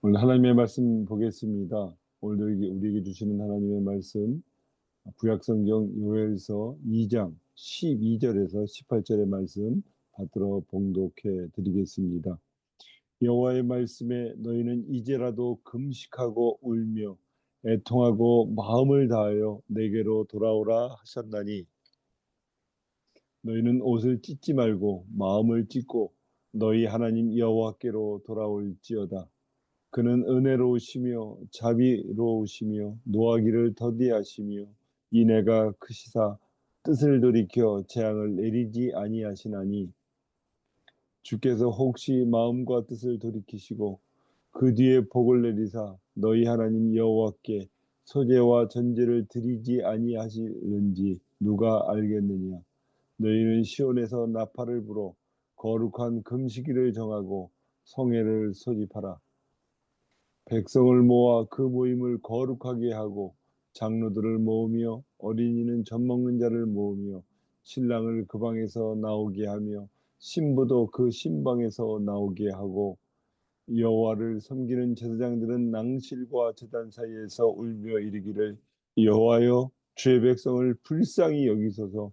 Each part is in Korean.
오늘 하나님의 말씀 보겠습니다. 오늘도 우리에게 주시는 하나님의 말씀, 구약성경 요엘서 2장 12절에서 18절의 말씀 받들어 봉독해 드리겠습니다. 여호와의 말씀에 너희는 이제라도 금식하고 울며 애통하고 마음을 다하여 내게로 돌아오라 하셨나니, 너희는 옷을 찢지 말고 마음을 찢고 너희 하나님 여호와께로 돌아올지어다. 그는 은혜로우시며 자비로우시며 노하기를 더디하시며 인애가 크시사 뜻을 돌이켜 재앙을 내리지 아니하시나니, 주께서 혹시 마음과 뜻을 돌이키시고 그 뒤에 복을 내리사 너희 하나님 여호와께 소제와 전제를 드리지 아니하시는지 누가 알겠느냐. 너희는 시온에서 나팔을 불어 거룩한 금식일을 정하고 성회를 소집하라. 백성을 모아 그 모임을 거룩하게 하고 장로들을 모으며 어린이는 젖 먹는 자를 모으며 신랑을 그 방에서 나오게 하며 신부도 그 신방에서 나오게 하고, 여호와를 섬기는 제사장들은 낭실과 제단 사이에서 울며 이르기를, 여호와여 주의 백성을 불쌍히 여기소서.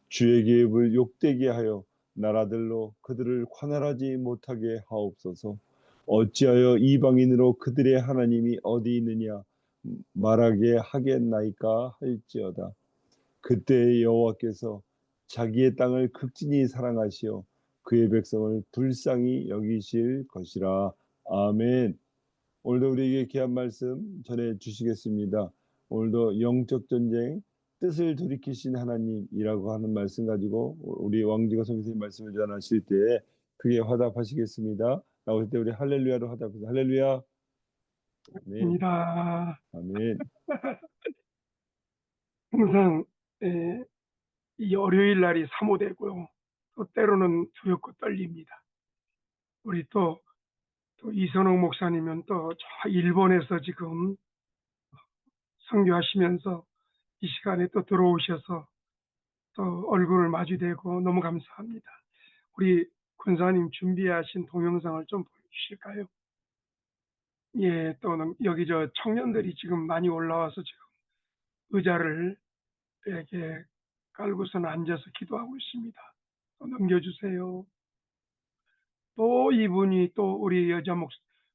주의 계획을 욕되게 하여 나라들로 그들을 관할하지 못하게 하옵소서. 어찌하여 이방인으로 그들의 하나님이 어디 있느냐 말하게 하겠나이까 할지어다. 그때 여호와께서 자기의 땅을 극진히 사랑하시어 그의 백성을 불쌍히 여기실 것이라. 아멘. 오늘도 우리에게 귀한 말씀 전해 주시겠습니다. 오늘도 영적 전쟁, 뜻을 돌이키신 하나님이라고 하는 말씀 가지고 우리 왕지가 선생님 말씀을 전하실 때 크게 화답하시겠습니다. 나올 때 우리 할렐루야로 화답합니다. 할렐루야. 아멘. 입니다. 아멘. 항상 이 월요일 날이 사모되고요. 또 때로는 두렵고 떨립니다. 우리 또 이선옥 목사님은 또 저 일본에서 지금 선교하시면서 이 시간에 또 들어오셔서 또 얼굴을 마주대고 너무 감사합니다. 우리 군사님 준비하신 동영상을 좀 보여주실까요? 예, 또는 여기 저 청년들이 지금 많이 올라와서 지금 의자를 이렇게 깔고서는 앉아서 기도하고 있습니다. 또 넘겨주세요. 또 이분이 또 우리 여자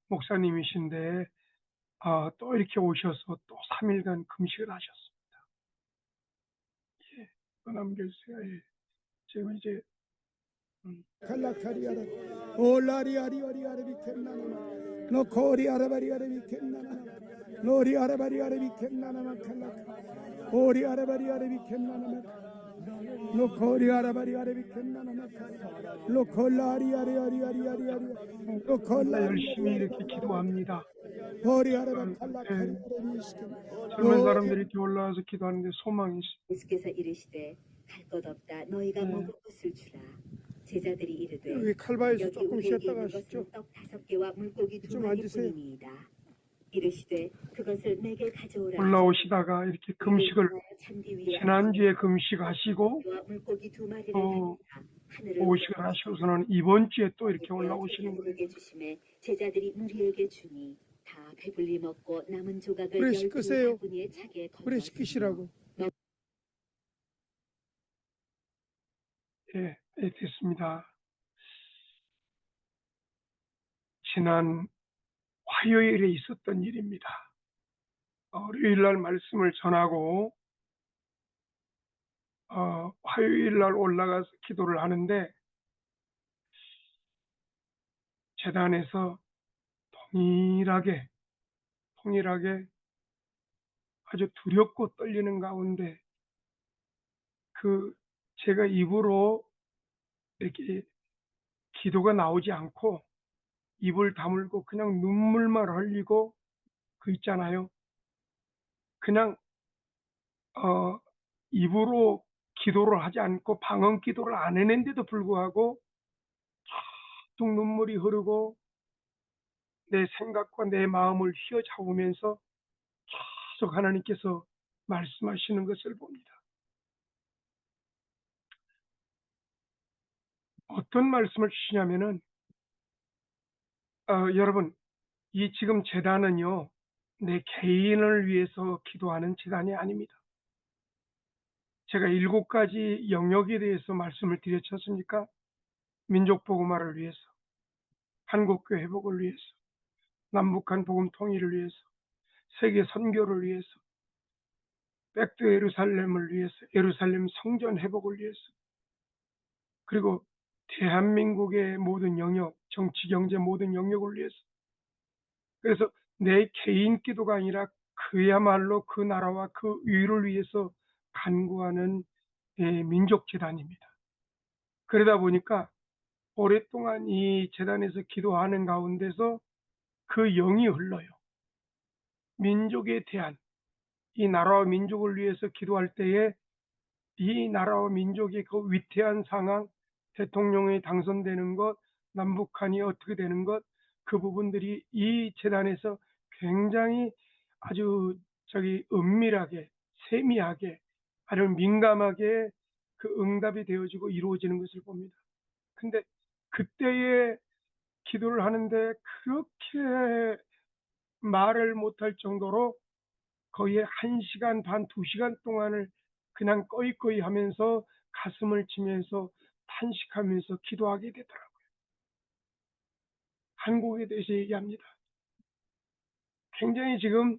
목사님이신데, 또 이렇게 오셔서 또 3일간 금식을 하셨습니다. 예, 또 넘겨주세요. 예. 지금 이제, 칼라카리아라 올라리아리아리아리 비켄나나마 노코리아라바리아리 비켄나나마 노리아라바리아리 비켄나나마 칼라카 오리아라바리아리 비켄나나마 노코리아라바리아리 비켄나나마 노콜라리아리아리아리아리 진짜 열심히 이렇게 기도합니다. 오리아라바 예, 칼라카리아리 비켄 젊은 사람들이 이렇게 올라와서 기도하는데 소망이 있습니다. 예수께서 이르시되 갈 것 없다 너희가 먹을 것을 주라. 제자들이 이르되 여기 칼바에서 여기 조금 우리에게 쉬었다 있는 가시죠. 것은 떡 5개와 물고기 좀 2마리 앉으세요. 뿐이니이다. 이르시되 그것을 내게 가져오라. 올라오시다가 이렇게 금식을, 잔디 위에 지난주에 금식하시고 떡과 물고기 2마리를 또 가져다 하늘을 오식을 하시고서는 이번 주에 또 이렇게 올라오시는 거예요. 제자들에게 주심에 제자들이 무리에게 주니 다 배불리 먹고 남은 조각을 그래, 12 씻으세요. 바구니에 차게 그래, 시키시라고. 예, 예, 됐습니다. 지난 화요일에 있었던 일입니다. 월요일 날 말씀을 전하고 화요일 날 올라가서 기도를 하는데 재단에서 동일하게 아주 두렵고 떨리는 가운데 제가 입으로 이렇게 기도가 나오지 않고 입을 다물고 그냥 눈물만 흘리고 있잖아요. 그냥 입으로 기도를 하지 않고 방언 기도를 안 했는데도 불구하고 계속 눈물이 흐르고 내 생각과 내 마음을 휘어잡으면서 계속 하나님께서 말씀하시는 것을 봅니다. 어떤 말씀을 주시냐면은 여러분, 이 지금 재단은요, 내 개인을 위해서 기도하는 재단이 아닙니다. 제가 7가지 영역에 대해서 말씀을 드렸지 않습니까? 민족 복음화를 위해서, 한국교회 회복을 위해서, 남북한 복음 통일을 위해서, 세계 선교를 위해서, 백두 예루살렘을 위해서, 예루살렘 성전 회복을 위해서, 그리고 대한민국의 모든 영역, 정치, 경제 모든 영역을 위해서. 그래서 내 개인 기도가 아니라 그야말로 그 나라와 그 의를 위해서 간구하는 민족 재단입니다. 그러다 보니까 오랫동안 이 재단에서 기도하는 가운데서 그 영이 흘러요. 민족에 대한, 이 나라와 민족을 위해서 기도할 때에 이 나라와 민족의 그 위태한 상황, 대통령이 당선되는 것, 남북한이 어떻게 되는 것, 그 부분들이 이 재단에서 굉장히 아주 은밀하게, 세미하게, 아주 민감하게 그 응답이 되어지고 이루어지는 것을 봅니다. 근데 그때에 기도를 하는데 그렇게 말을 못할 정도로 거의 1시간 반, 2시간 동안을 그냥 꺼이꺼이 하면서 가슴을 치면서 탄식하면서 기도하게 되더라고요. 한국에 대해서 얘기합니다. 굉장히 지금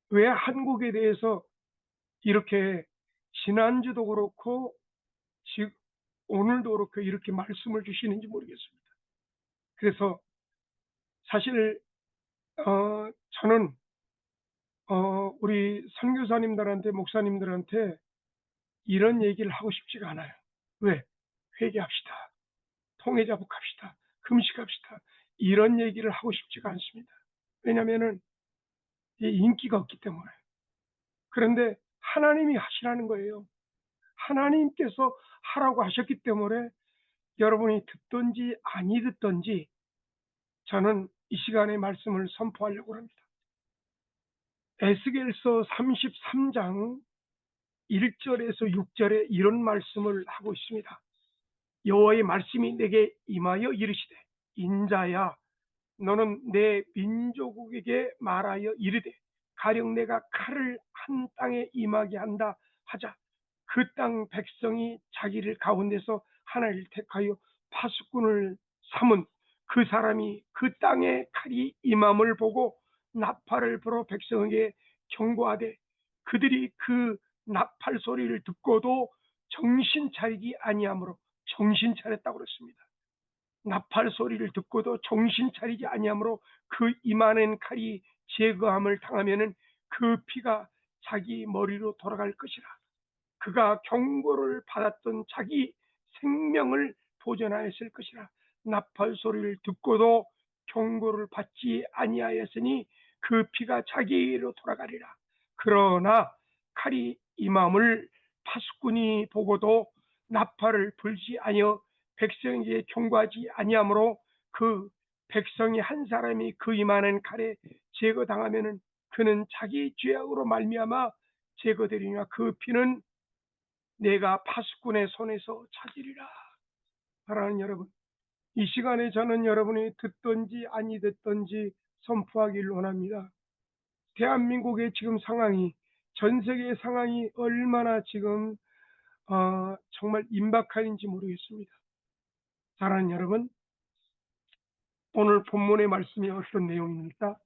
왜 한국에 대해서 이렇게 지난주도 그렇고 지금 오늘도 그렇고 이렇게 말씀을 주시는지 모르겠습니다. 그래서 사실 저는 우리 선교사님들한테 목사님들한테 이런 얘기를 하고 싶지가 않아요. 왜? 회개합시다. 통회자복합시다. 금식합시다. 이런 얘기를 하고 싶지가 않습니다. 왜냐하면은 인기가 없기 때문에. 그런데 하나님이 하시라는 거예요. 하나님께서 하라고 하셨기 때문에 여러분이 듣든지 아니 듣든지 저는 이 시간에 말씀을 선포하려고 합니다. 에스겔서 33장 1절에서 6절에 이런 말씀을 하고 있습니다. 여호와의 말씀이 내게 임하여 이르시되 인자야 너는 내 민족에게 말하여 이르되 가령 내가 칼을 한 땅에 임하게 한다 하자. 그 땅 백성이 자기를 가운데서 하나를 택하여 파수꾼을 삼은 그 사람이 그 땅에 칼이 임함을 보고 나팔을 불어 백성에게 경고하되 그들이 그 나팔 소리를 듣고도 정신 차리기 아니하므로 정신 차렸다고 그랬습니다. 나팔 소리를 듣고도 정신 차리지 아니하므로 그 임하는 칼이 제거함을 당하면은 그 피가 자기 머리로 돌아갈 것이라. 그가 경고를 받았던 자기 생명을 보존하였을 것이라. 나팔 소리를 듣고도 경고를 받지 아니하였으니 그 피가 자기로 돌아가리라. 그러나 칼이 임함을 파수꾼이 보고도 나팔을 불지 아니하여 백성에게 경고하지 아니하므로 그 백성이 한 사람이 그 임하는 칼에 제거당하면은 그는 자기 죄악으로 말미암아 제거되리냐. 그 피는 내가 파수꾼의 손에서 찾으리라. 사랑하는 여러분, 이 시간에 저는 여러분이 듣든지 아니 듣든지 선포하기를 원합니다. 대한민국의 지금 상황이, 전 세계의 상황이 얼마나 지금 정말 임박한지 모르겠습니다. 사랑하는 여러분, 오늘 본문의 말씀이 어떤 내용입니까?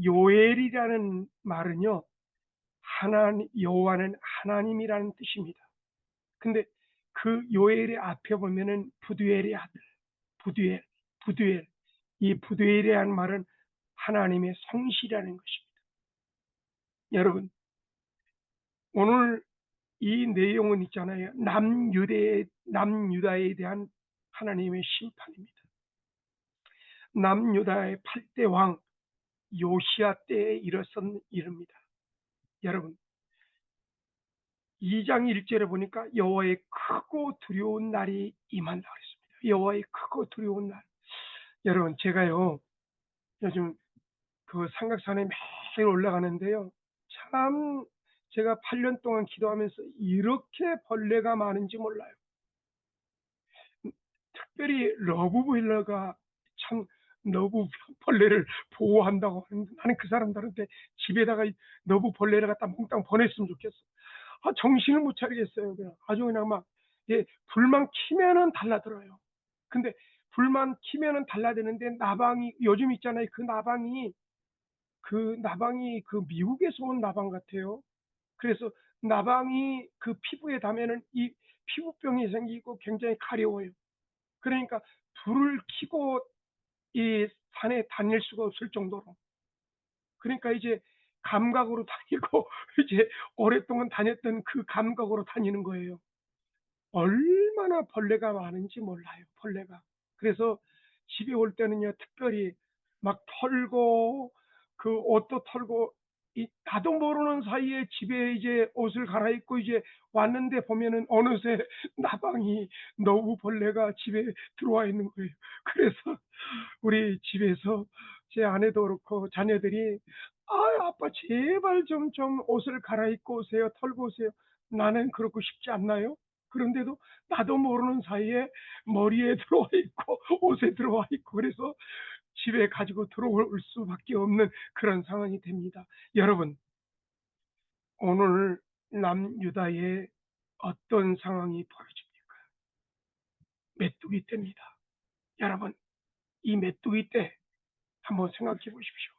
요엘이라는 말은요, 여호와는 하나님이라는 뜻입니다. 근데 그 요엘의 앞에 보면은 부두엘의 아들, 부두엘. 이 부두엘이라는 말은 하나님의 성실이라는 것입니다. 여러분, 오늘 이 내용은 있잖아요. 남유다에 대한 하나님의 심판입니다. 남유다의 8대 왕 요시야 때에 일어선 일입니다. 여러분, 2장 1절에 보니까 여호와의 크고 두려운 날이 임한다 그랬습니다. 여호와의 크고 두려운 날. 여러분, 제가요 요즘 그 삼각산에 매일 올라가는데요, 참 제가 8년 동안 기도하면서 이렇게 벌레가 많은지 몰라요. 특별히 러브보일러가 참 너부 벌레를 보호한다고 하는데 나는 그 사람들한테 집에다가 너부 벌레를 갖다 몽땅 보냈으면 좋겠어. 정신을 못 차리겠어요. 그냥 아주 그냥 막 예, 불만 키면은 달라들어요. 근데 불만 키면은 달라드는데 나방이 요즘 있잖아요. 그 나방이 그 미국에서 온 나방 같아요. 그래서 나방이 그 피부에 닿으면은 이 피부병이 생기고 굉장히 가려워요. 그러니까 불을 켜고 이 산에 다닐 수가 없을 정도로. 그러니까 이제 감각으로 다니고 이제 오랫동안 다녔던 그 감각으로 다니는 거예요. 얼마나 벌레가 많은지 몰라요, 벌레가. 그래서 집에 올 때는요, 특별히 막 털고, 그 옷도 털고, 나도 모르는 사이에 집에 이제 옷을 갈아입고 이제 왔는데 보면은 어느새 나방이, 너무 벌레가 집에 들어와 있는 거예요. 그래서 우리 집에서 제 아내도 그렇고 자녀들이 아빠 제발 좀 옷을 갈아입고 오세요. 털고 오세요. 나는 그렇고 싶지 않나요? 그런데도 나도 모르는 사이에 머리에 들어와 있고 옷에 들어와 있고 그래서 집에 가지고 들어올 수밖에 없는 그런 상황이 됩니다. 여러분, 오늘 남유다에 어떤 상황이 벌어집니까? 메뚜기 때입니다. 여러분, 이 메뚜기 때 한번 생각해 보십시오.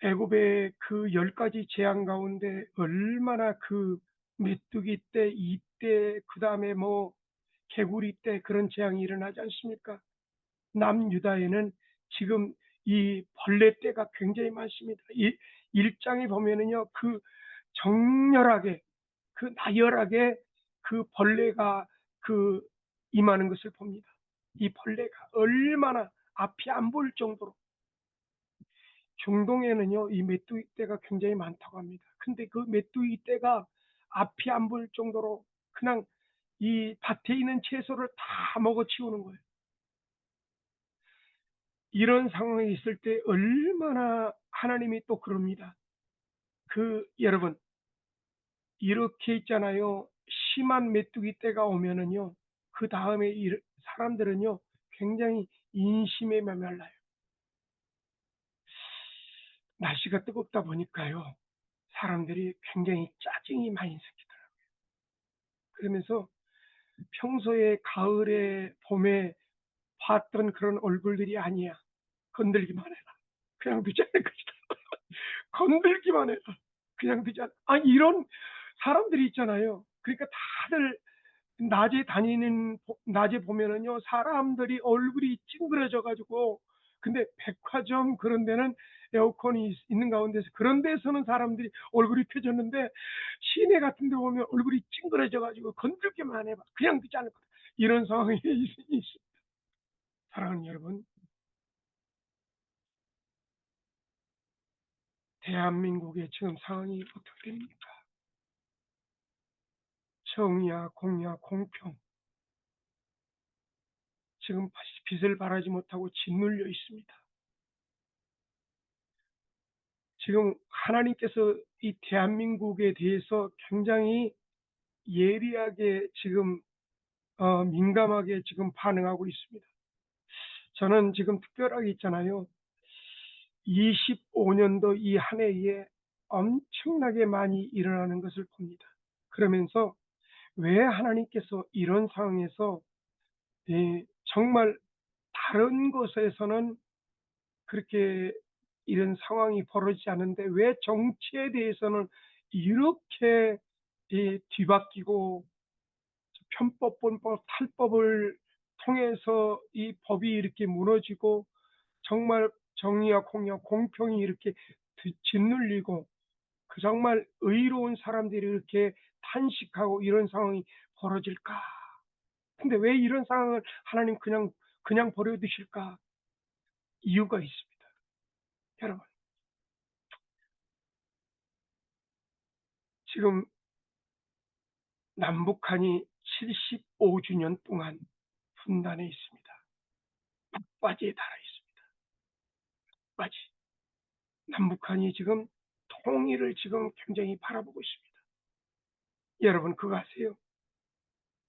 애굽의 그 10가지 재앙 가운데 얼마나 그 메뚜기 때, 이때, 그 다음에 뭐 개구리 때 그런 재앙이 일어나지 않습니까? 남유다에는 지금 이 벌레 때가 굉장히 많습니다. 이 1장에 보면은요, 그 정렬하게, 그 나열하게 그 벌레가 그 임하는 것을 봅니다. 이 벌레가 얼마나 앞이 안 보일 정도로 중동에는요, 이 메뚜기 떼가 굉장히 많다고 합니다. 근데 그 메뚜기 떼가 앞이 안 보일 정도로 그냥 이 밭에 있는 채소를 다 먹어치우는 거예요. 이런 상황이 있을 때 얼마나 하나님이 또 그럽니다. 여러분, 이렇게 있잖아요. 심한 메뚜기 떼가 오면은요, 그 다음에 사람들은요, 굉장히 인심에 메말라요. 날씨가 뜨겁다 보니까요, 사람들이 굉장히 짜증이 많이 생기더라고요. 그러면서 평소에 가을에, 봄에 봤던 그런 얼굴들이 아니야. 건들기만 해라. 그냥 되지 않을 것이다. 건들기만 해라. 그냥 되지 않아. 이런 사람들이 있잖아요. 그러니까 다들 낮에 보면은요, 사람들이 얼굴이 찡그러져 가지고, 근데 백화점 그런 데는 에어컨이 있는 가운데서, 그런 데서는 사람들이 얼굴이 펴졌는데, 시내 같은 데 보면 얼굴이 찡그러져 가지고, 건들기만 해봐. 그냥 되지 않을 거다. 이런 상황이 있습니다. 사랑하는 여러분, 대한민국의 지금 상황이 어떻게 됩니까? 정의야, 공의야, 공평. 지금 빛을 발하지 못하고 짓눌려 있습니다. 지금 하나님께서 이 대한민국에 대해서 굉장히 예리하게 지금 민감하게 지금 반응하고 있습니다. 저는 지금 특별하게 있잖아요. 25년도 이 한 해에 엄청나게 많이 일어나는 것을 봅니다. 그러면서 왜 하나님께서 이런 상황에서 정말 다른 곳에서는 그렇게 이런 상황이 벌어지지 않는데 왜 정치에 대해서는 이렇게 뒤바뀌고 편법, 본법, 탈법을 통해서 이 법이 이렇게 무너지고 정말 정의와 공의와 공평이 이렇게 짓눌리고 그 정말 의로운 사람들이 이렇게 탄식하고 이런 상황이 벌어질까? 근데 왜 이런 상황을 하나님 그냥 버려두실까? 이유가 있습니다. 여러분, 지금 남북한이 75주년 동안 분단해 있습니다. 막바지에 달아 있습니다. 막바지. 남북한이 지금 통일을 지금 굉장히 바라보고 있습니다. 여러분 그거 아세요?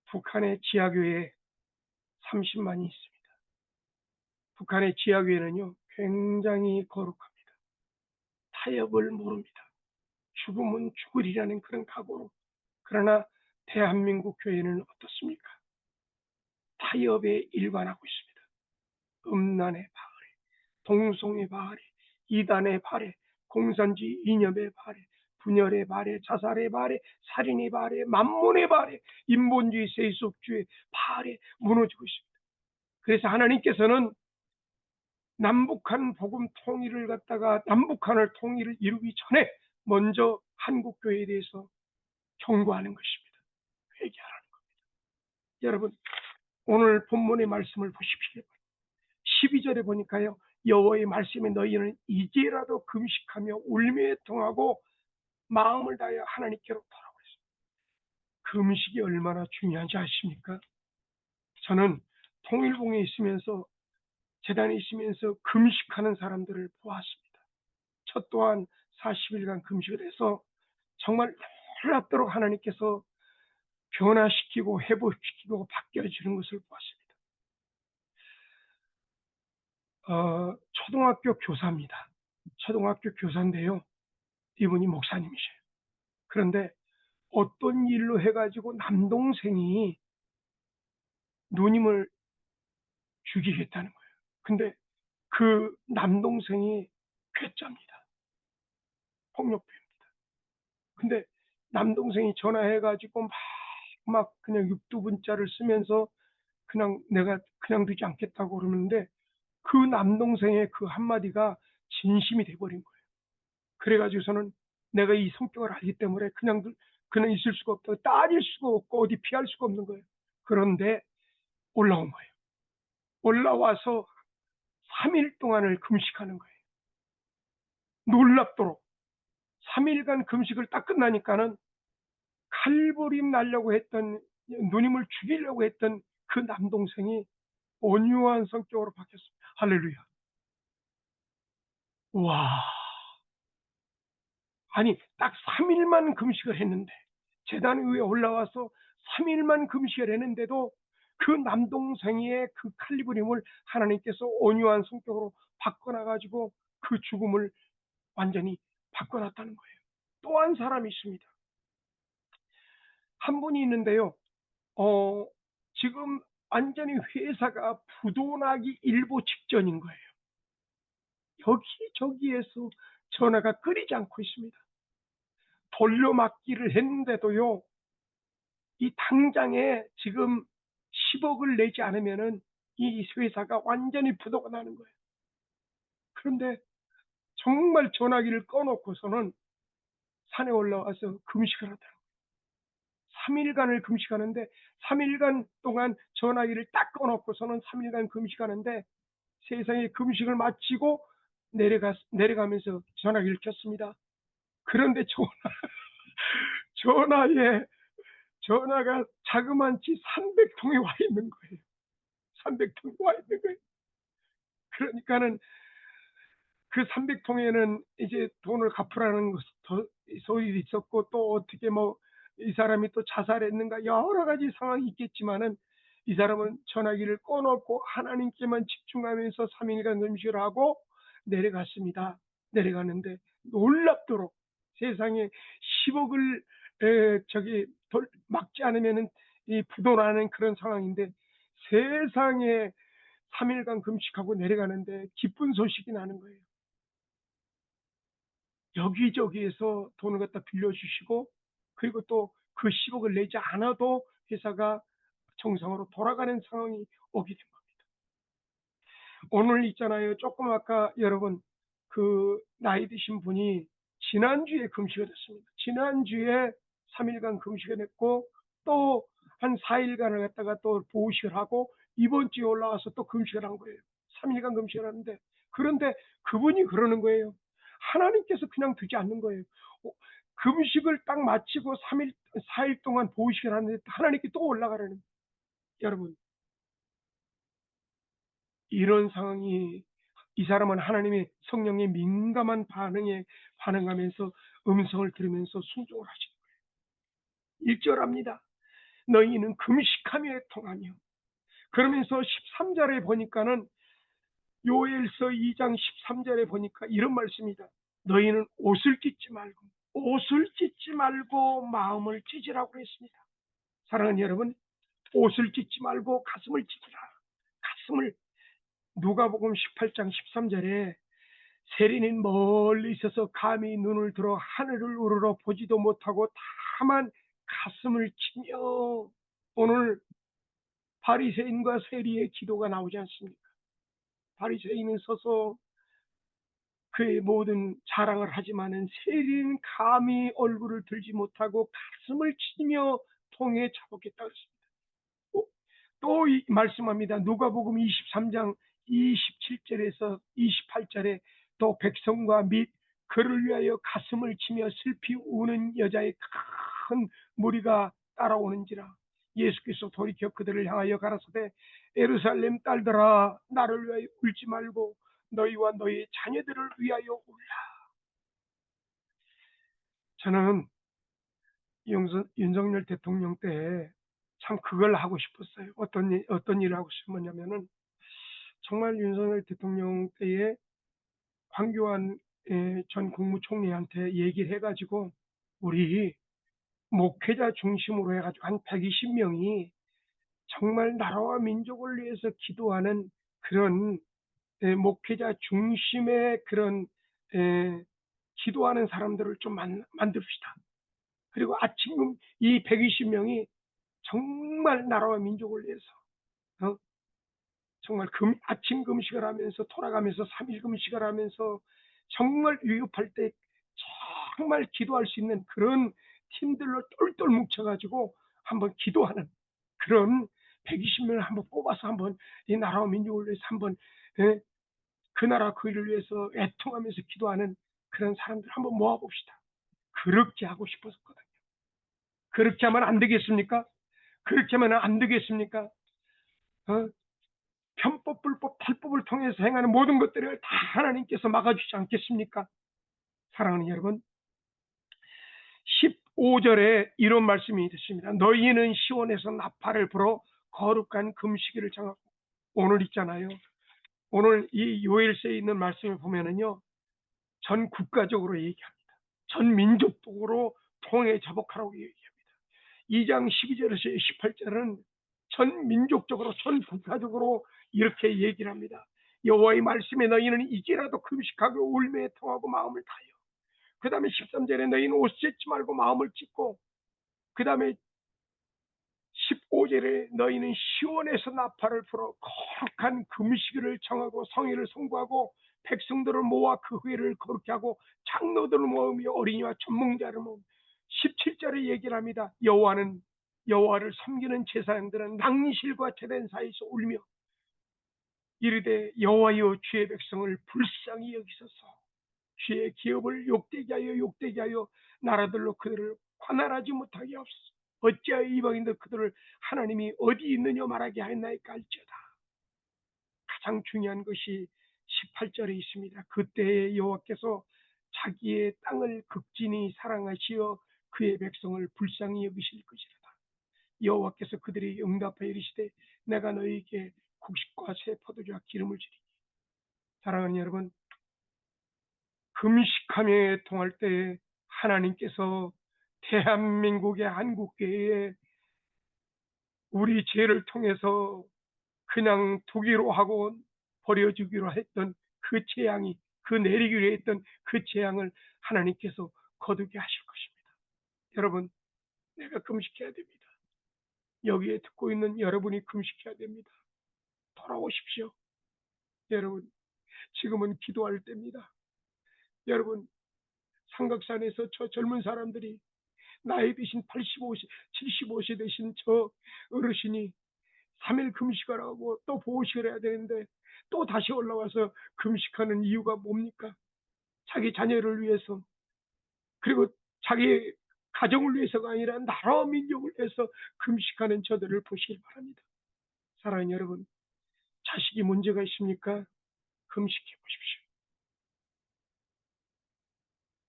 북한의 지하교회에 30만이 있습니다. 북한의 지하교회는요, 굉장히 거룩합니다. 타협을 모릅니다. 죽으면 죽으리라는 그런 각오로. 그러나 대한민국 교회는 어떻습니까? 타협에 일관하고 있습니다. 음란의 발해, 동성의 발해, 이단의 발해, 공산주의 이념의 발해, 분열의 발해, 자살의 발해, 살인의 발해, 만몬의 발해, 인본주의 세속주의 발해 무너지고 있습니다. 그래서 하나님께서는 남북한 복음 통일을 갖다가 남북한을 통일을 이루기 전에 먼저 한국 교회에 대해서 경고하는 것입니다. 회개하라는 겁니다. 여러분, 오늘 본문의 말씀을 보십시오. 12절에 보니까요, 여호와의 말씀에 너희는 이제라도 금식하며 울며 애통하고 마음을 다하여 하나님께로 돌아오라. 금식이 얼마나 중요한지 아십니까? 저는 통일봉에 있으면서 재단에 있으면서 금식하는 사람들을 보았습니다. 저 또한 40일간 금식을 해서 정말 놀랍도록 하나님께서 변화시키고 회복시키고 바뀌어지는 것을 보았습니다. 초등학교 교사입니다. 초등학교 교사인데요. 이분이 목사님이셔요. 그런데 어떤 일로 해가지고 남동생이 누님을 죽이겠다는 거예요. 근데 그 남동생이 괴짜입니다. 폭력배입니다. 근데 남동생이 전화해가지고 막 그냥 육두문자를 쓰면서 그냥 내가 그냥 두지 않겠다고 그러는데 그 남동생의 그 한마디가 진심이 돼버린 거예요. 그래가지고서는 내가 이 성격을 알기 때문에 그냥 있을 수가 없다. 따질 수가 없고 어디 피할 수가 없는 거예요. 그런데 올라온 거예요. 올라와서 3일 동안을 금식하는 거예요. 놀랍도록 3일간 금식을 딱 끝나니까는 칼부림 날려고 했던, 누님을 죽이려고 했던 그 남동생이 온유한 성격으로 바뀌었습니다. 할렐루야. 와, 아니 딱 3일만 금식을 했는데, 제단 위에 올라와서 3일만 금식을 했는데도 그 남동생의 그 칼부림을 하나님께서 온유한 성격으로 바꿔놔가지고 그 죽음을 완전히 바꿔놨다는 거예요. 또 한 사람이 있습니다. 한 분이 있는데요. 지금 완전히 회사가 부도나기 일보 직전인 거예요. 여기저기에서 전화가 끊이지 않고 있습니다. 돌려막기를 했는데도요, 이 당장에 지금 10억을 내지 않으면은 이 회사가 완전히 부도가 나는 거예요. 그런데 정말 전화기를 꺼놓고서는 산에 올라와서 금식을 하더라고요. 3일간을 금식하는데 3일간 동안 전화기를 딱 꺼놓고서는 3일간 금식하는데 세상에 금식을 마치고 내려가면서 전화기를 켰습니다. 그런데 전화에 전화가 자그만치 300통이 와 있는 거예요. 300통이 와 있는 거예요. 그러니까는 그 300통에는 이제 돈을 갚으라는 소리도 있었고, 또 어떻게 이 사람이 또 자살했는가 여러 가지 상황이 있겠지만은 이 사람은 전화기를 꺼놓고 하나님께만 집중하면서 3일간 금식을 하고 내려갔습니다. 내려가는데 놀랍도록 세상에 10억을 막지 않으면은 이 부도나는 그런 상황인데, 세상에 3일간 금식하고 내려가는데 기쁜 소식이 나는 거예요. 여기저기에서 돈을 갖다 빌려주시고, 그리고 또 그 10억을 내지 않아도 회사가 정상으로 돌아가는 상황이 오게 된 겁니다. 오늘 있잖아요. 조금 아까 여러분 그 나이 드신 분이 지난주에 금식을 했습니다. 지난주에 3일간 금식을 했고 또 한 4일간을 갖다가 또 보호식을 하고 이번 주에 올라와서 또 금식을 한 거예요. 3일간 금식을 하는데, 그런데 그분이 그러는 거예요. 하나님께서 그냥 두지 않는 거예요. 금식을 딱 마치고 4일 동안 보호식을 하는데 하나님께 또 올라가라는 거예요. 여러분, 이런 상황이, 이 사람은 하나님의 성령의 민감한 반응에 반응하면서 음성을 들으면서 순종을 하시는 거예요. 1절합니다. 너희는 금식하며 통하며. 그러면서 13절에 보니까는 요엘서 2장 13절에 보니까 이런 말씀이다. 너희는 옷을 찢지 말고 마음을 찢으라고 그랬습니다. 사랑하는 여러분, 옷을 찢지 말고 가슴을 찢으라. 가슴을, 누가복음 18장 13절에 세리는 멀리 있어서 감히 눈을 들어 하늘을 우러러 보지도 못하고 다만 가슴을 치며, 오늘 바리새인과 세리의 기도가 나오지 않습니까? 바리새인은 서서 그의 모든 자랑을 하지만은 세리는 감히 얼굴을 들지 못하고 가슴을 치며 통에 잡았겠다 그랬습니다. 또 말씀합니다. 누가복음 23장 27절에서 28절에 또 백성과 및 그를 위하여 가슴을 치며 슬피 우는 여자의 큰 무리가 따라오는지라. 예수께서 돌이켜 그들을 향하여 가라사대 예루살렘 딸들아, 나를 위하여 울지 말고 너희와 너희 자녀들을 위하여 울라. 저는 윤석열 대통령 때 참 그걸 하고 싶었어요. 어떤 일을 하고 싶었냐면은, 정말 윤석열 대통령 때에 황교안 전 국무총리한테 얘기를 해가지고 우리 목회자 중심으로 해가지고 한 120명이 정말 나라와 민족을 위해서 기도하는 그런 목회자 중심의 그런 기도하는 사람들을 좀 만듭시다. 그리고 이 120명이 정말 나라와 민족을 위해서 정말 아침 금식을 하면서 돌아가면서 3일 금식을 하면서 정말 위급할 때 정말 기도할 수 있는 그런 팀들로 똘똘 뭉쳐가지고 한번 기도하는 그런 120명을 한번 뽑아서 한번 이 나라와 민족을 위해서 한번 그 나라 그 일을 위해서 애통하면서 기도하는 그런 사람들 한번 모아봅시다. 그렇게 하고 싶었거든요. 그렇게 하면 안 되겠습니까? 그렇게 하면 안 되겠습니까? 편법, 불법, 탈법을 통해서 행하는 모든 것들을 다 하나님께서 막아주지 않겠습니까? 사랑하는 여러분, 15절에 이런 말씀이 있습니다. 너희는 시온에서 나팔을 불어 거룩한 금식일을 정하고. 오늘 있잖아요. 오늘 이 요엘서에 있는 말씀을 보면은요, 전 국가적으로 얘기합니다. 전 민족적으로 통해 자복하라고 얘기합니다. 2장 12절에서 18절은 전 민족적으로, 전 국가적으로 이렇게 얘기를 합니다. 여호와의 말씀에 너희는 이제라도 금식하고 울며 통하고 마음을 다하여. 그 다음에 13절에 너희는 옷 찢지 말고 마음을 찢고, 그 다음에 15절에 너희는 시온에서 나팔을 불어 거룩한 금식일을 정하고 성일을 선고하고 백성들을 모아 그 회를 거룩히 하고 장로들을 모으며 어린이와 전몽자를 모으며. 17절에 얘기를 합니다. 여호와를 섬기는 제사장들은 낭실과 제단 사이에서 울며 이르되 여호와여 주의 백성을 불쌍히 여기소서. 주의 기업을 욕되게 하여 나라들로 그들을 관할하지 못하게 하옵소서. 어찌하여 이방인들 그들을 하나님이 어디 있느냐 말하게 하였나이까 할지어다. 가장 중요한 것이 18절에 있습니다. 그때에 여호와께서 자기의 땅을 극진히 사랑하시어 그의 백성을 불쌍히 여기실 것이로다. 여호와께서 그들이 응답하여 이르시되 내가 너희에게 곡식과 새 포도주와 기름을 주리니. 사랑하는 여러분, 금식하며 통할 때 하나님께서 대한민국의 한국교회에 우리 죄를 통해서 그냥 두기로 하고 버려주기로 했던 그 재앙이, 그 내리기로 했던 그 재앙을 하나님께서 거두게 하실 것입니다. 여러분, 내가 금식해야 됩니다. 여기에 듣고 있는 여러분이 금식해야 됩니다. 돌아오십시오. 여러분, 지금은 기도할 때입니다. 여러분, 삼각산에서 저 젊은 사람들이, 나이 드신 85세, 75세 되신 저 어르신이 3일 금식을 하고 또 보호식을 해야 되는데 또 다시 올라와서 금식하는 이유가 뭡니까? 자기 자녀를 위해서, 그리고 자기 가정을 위해서가 아니라 나라와 민족을 위해서 금식하는 저들을 보시길 바랍니다. 사랑하는 여러분, 자식이 문제가 있습니까? 금식해 보십시오.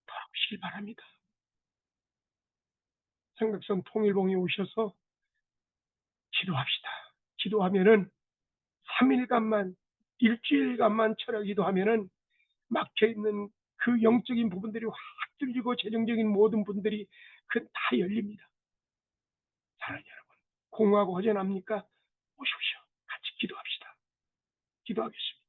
돌아오시길 바랍니다. 삼각산 통일봉에 오셔서 기도합시다. 기도하면은 3일간만 일주일간만 철야 기도하면은 막혀 있는 그 영적인 부분들이 확 뚫리고 재정적인 모든 분들이 그 다 열립니다. 사랑하는 여러분, 공허하고 허전합니까? 오십시오. 같이 기도합시다. 기도하겠습니다.